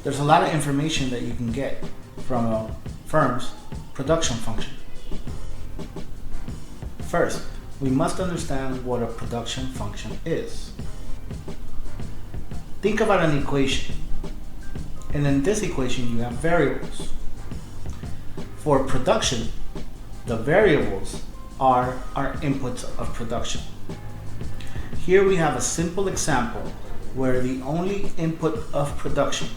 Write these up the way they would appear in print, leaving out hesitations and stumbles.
There's a lot of information that you can get from a firm's production function. First, we must understand what a production function is. Think about an equation, and in this equation you have variables. For production, the variables are our inputs of production. Here we have a simple example where the only input of production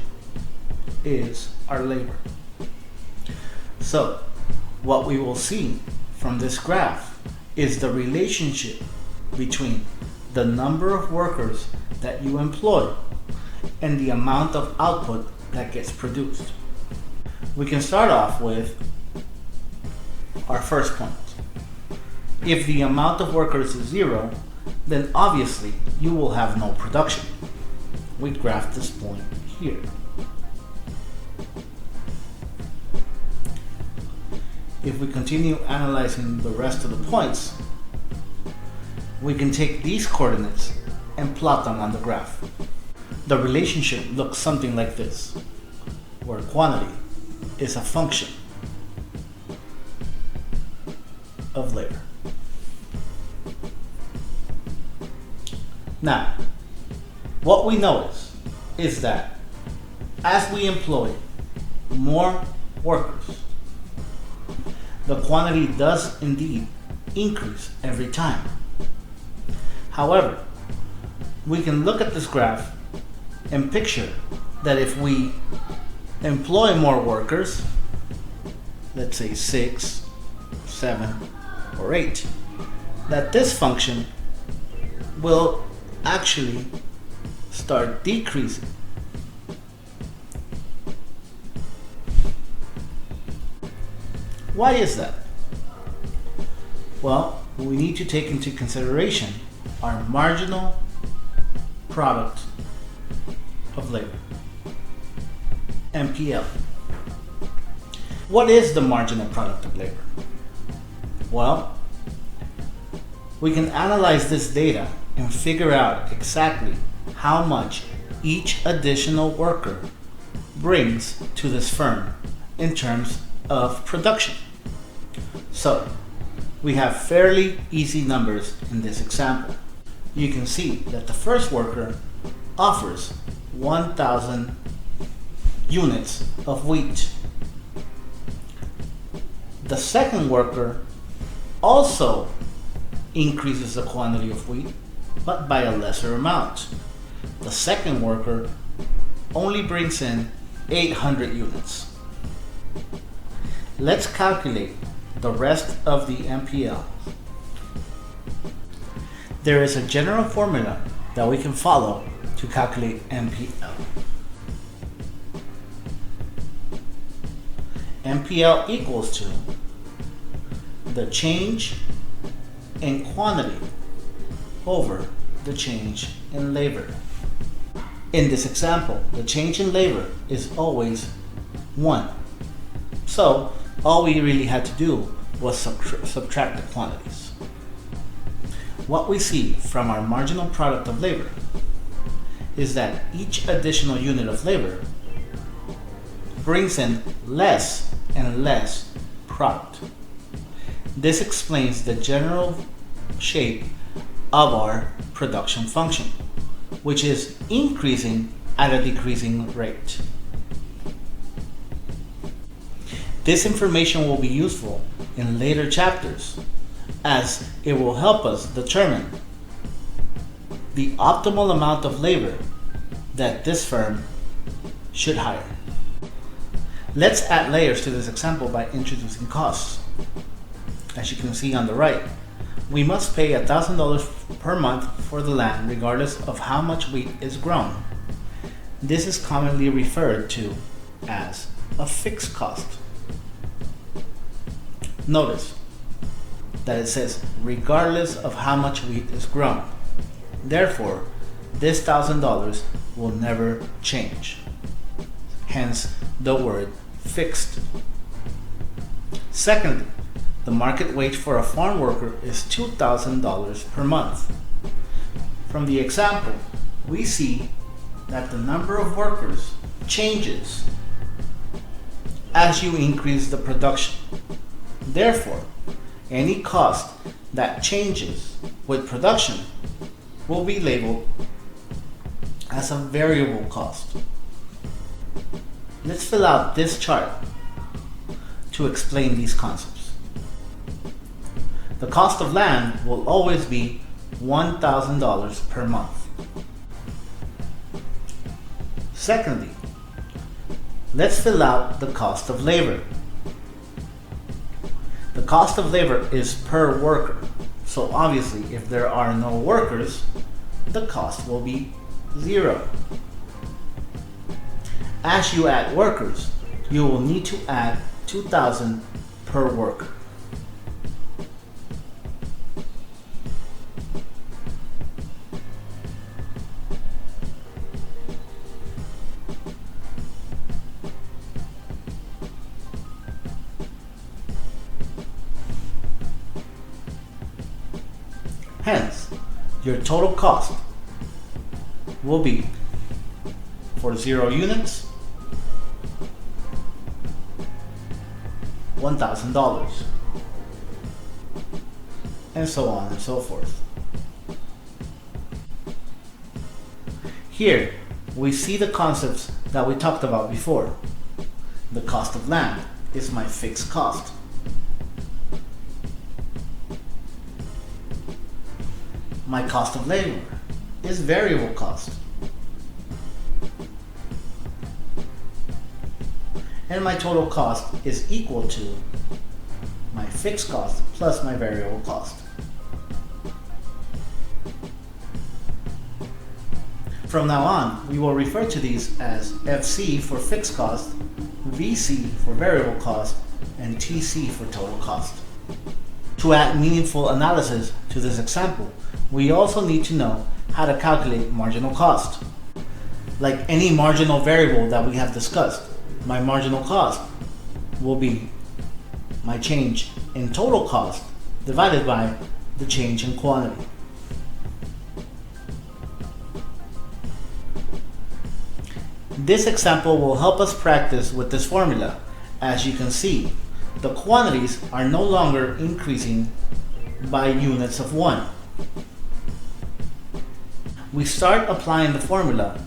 is our labor. So, what we will see from this graph is the relationship between the number of workers that you employ and the amount of output that gets produced. We can start off with our first point. If the amount of workers is 0, then obviously you will have no production. We graph this point here. If we continue analyzing the rest of the points, we can take these coordinates and plot them on the graph. The relationship looks something like this, where quantity is a function of labor. Now, what we notice is that as we employ more workers, the quantity does indeed increase every time. However, we can look at this graph and picture that if we employ more workers, let's say 6, 7, or 8, that this function will actually start decreasing. Why is that? Well, we need to take into consideration our marginal product of labor, MPL. What is the marginal product of labor? Well, we can analyze this data and figure out exactly how much each additional worker brings to this firm in terms of production. So, we have fairly easy numbers in this example. You can see that the first worker offers 1,000 units of wheat. The second worker also increases the quantity of wheat, but by a lesser amount. The second worker only brings in 800 units. Let's calculate the rest of the MPL. There is a general formula that we can follow to calculate MPL. MPL equals to the change in quantity over the change in labor. In this example, the change in labor is always 1. So, all we really had to do was subtract the quantities. What we see from our marginal product of labor is that each additional unit of labor brings in less and less product. This explains the general shape of our production function, which is increasing at a decreasing rate. This information will be useful in later chapters as it will help us determine the optimal amount of labor that this firm should hire. Let's add layers to this example by introducing costs. As you can see on the right, we must pay $1,000 per month for the land regardless of how much wheat is grown. This is commonly referred to as a fixed cost. Notice that it says regardless of how much wheat is grown. Therefore, this $1,000 will never change. Hence the word fixed. Secondly, the market wage for a farm worker is $2,000 per month. From the example, we see that the number of workers changes as you increase the production. Therefore, any cost that changes with production will be labeled as a variable cost. Let's fill out this chart to explain these concepts. The cost of land will always be $1,000 per month. Secondly, let's fill out the cost of labor. The cost of labor is per worker, so obviously if there are no workers, the cost will be 0. As you add workers, you will need to add 2,000 per worker. Hence, your total cost will be, for 0 units, $1,000, and so on and so forth. Here, we see the concepts that we talked about before. The cost of land is my fixed cost. My cost of labor is variable cost. And my total cost is equal to my fixed cost plus my variable cost. From now on, we will refer to these as FC for fixed cost, VC for variable cost, and TC for total cost. To add meaningful analysis to this example, we also need to know how to calculate marginal cost. Like any marginal variable that we have discussed, my marginal cost will be my change in total cost divided by the change in quantity. This example will help us practice with this formula. As you can see, the quantities are no longer increasing by units of 1. We start applying the formula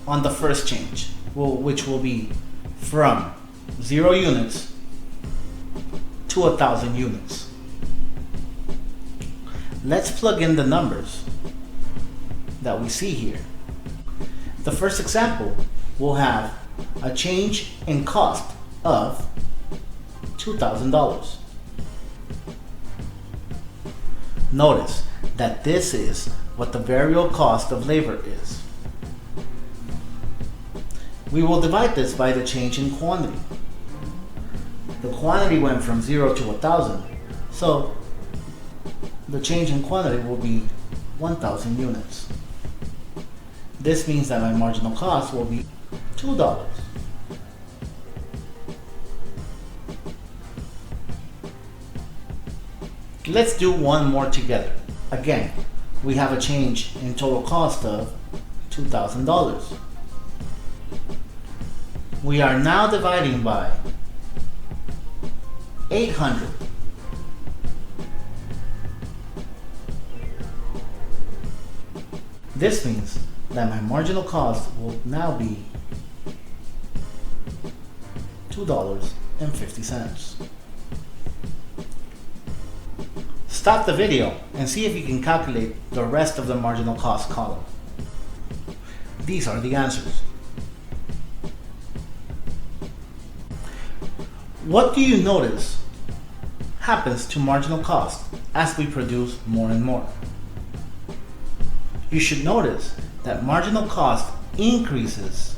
on the first change, which will be from 0 units to 1,000 units. Let's plug in the numbers that we see here. The first example will have a change in cost of $2,000. Notice that this is what the variable cost of labor is. We will divide this by the change in quantity. The quantity went from 0 to 1,000, so the change in quantity will be 1,000 units. This means that my marginal cost will be $2. Let's do one more together. Again, we have a change in total cost of $2,000. We are now dividing by 800. This means that my marginal cost will now be $2.50. Stop the video and see if you can calculate the rest of the marginal cost column. These are the answers. What do you notice happens to marginal cost as we produce more and more? You should notice that marginal cost increases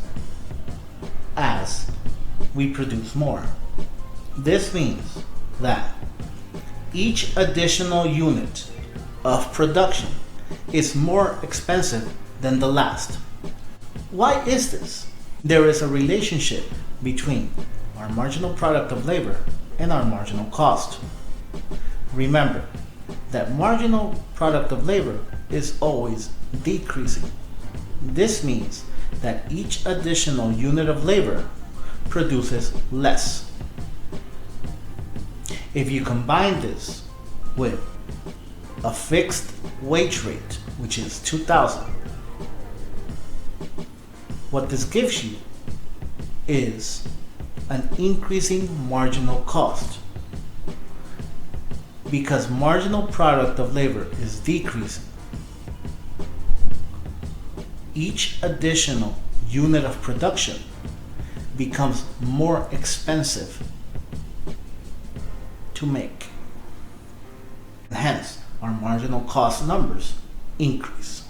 as we produce more. This means that each additional unit of production is more expensive than the last. Why is this? There is a relationship between our marginal product of labor and our marginal cost. Remember that marginal product of labor is always decreasing. This means that each additional unit of labor produces less. If you combine this with a fixed wage rate, which is 2,000, what this gives you is an increasing marginal cost, because marginal product of labor is decreasing. Each additional unit of production becomes more expensive to make. Hence, our marginal cost numbers increase.